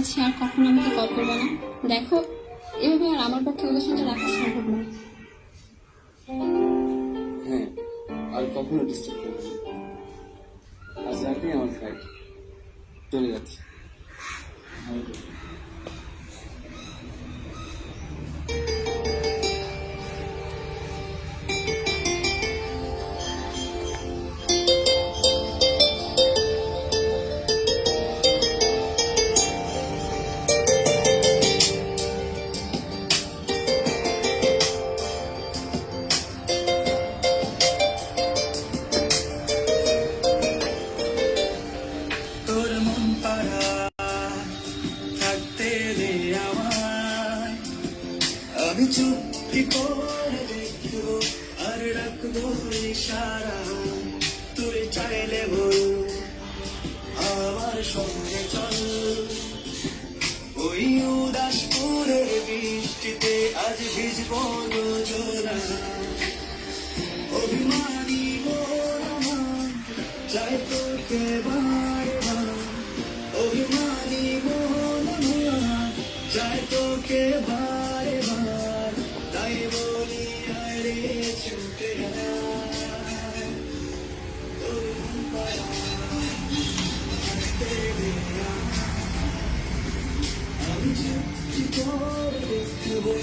বলেছি আর কখনো আমাকে কল করবে না। দেখো, এভাবে আর আমার পক্ষে ওদের সাথে রাখা সম্ভব নয়। হ্যাঁ, আর কখনো ডিস্টার্ব করবে না। আজ রাতেই আমার ফ্লাইট, চলে যাচ্ছি। ভালো থেকো। তোর মন পাড়া থাকতে দে আমায়, আমি চুপটি করে দেখবো আর রাখবো ইশারা। তুই চাইলে বল আমার সঙ্গে চল, ওই উদাসপুরের বৃষ্টিতে আজ ভিজবো দুজনা। অভিমানী মন আমার চাই তোকে বারে বার, অভিমানী মন আমার চাই তোকে বারে বার। তাই বলি আরে ছুটে আয়, তোর মন পাড়া থাকতে দে আমায়। আমি চুপটি করে দেখবো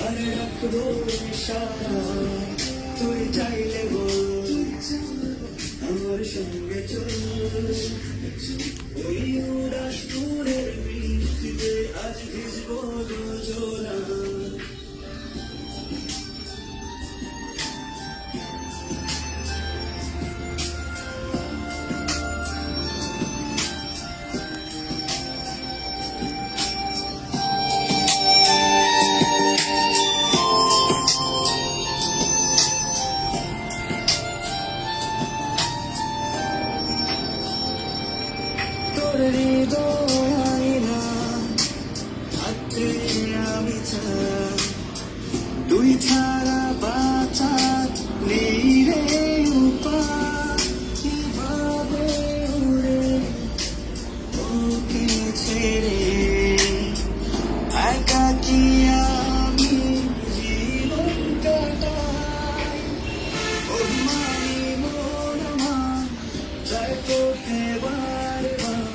আর রাখবো ইশারা। তুই চাইলে বল আমার সঙ্গে চল, ওই উদাসপুরের বৃষ্টিতে আজ ভিজবো দুজনা। তোর হৃদয় আয়না থাকতে আমি চাই, তুই ছাড়া বাঁচার নেই রে উপায়। কিভাবে উড়ে তোকে ছেড়ে একাকী আমি জীবন কাটাই। অভিমানী মন আমার চাই তোকে বারে বার,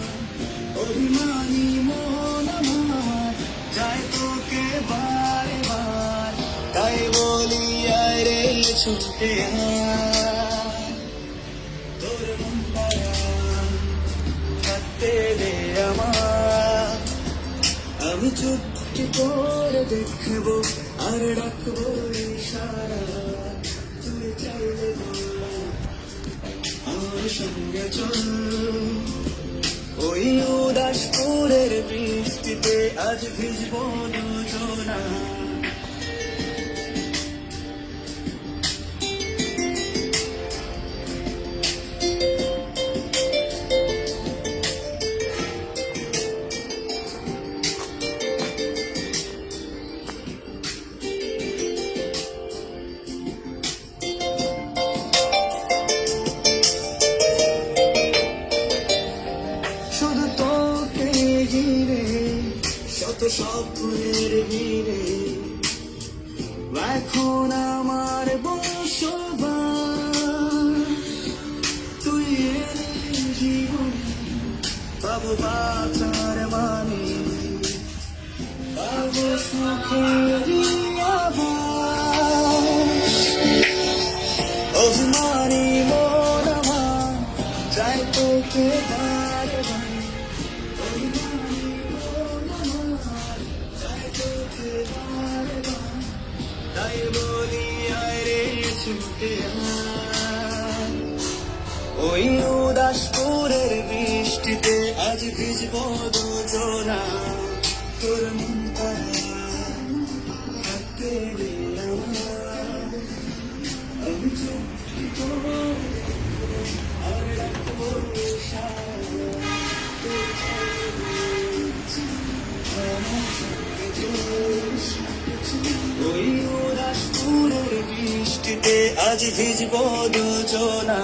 অভিমানী মন আমার চাই তোকে বারে বার। তাই বলি আরে ছুটে আয়, তোর মন পাড়া থাকতে দে আমায়। আমি চুপটি করে দেখবো আর রাখবো ইশারা। তুই চাইলে বল আমার সঙ্গে চল, ওই উদাসপুরের বৃষ্টিতে আজ ভিজবো দুজনা। শুধু তোকে ঘিরে শত স্বপ্নের ভিড়ে এখন আমার বসবাস। তুই এলে জীবন পাবো বাঁচার মানে, পাবো সুখেরই আভাস। অভিমানী মন আমার চাই তোকে বারে বার, অভিমানী মন আমার চাই তোকে বারে বার। তাই বলি আরে ছুটে আয়, ওই উদাসপুরের বৃষ্টিতে আজ ভিজবো দুজনা। তোর মন পাড়া থাকতে দে আমায়, আমি চুপটি করে দেখবো আর রাখবো ইশারা। তুই চাইলে আমার সঙ্গে চল, ওই উদাসপুরের বৃষ্টিতে আজ ভিজবো দুজনা।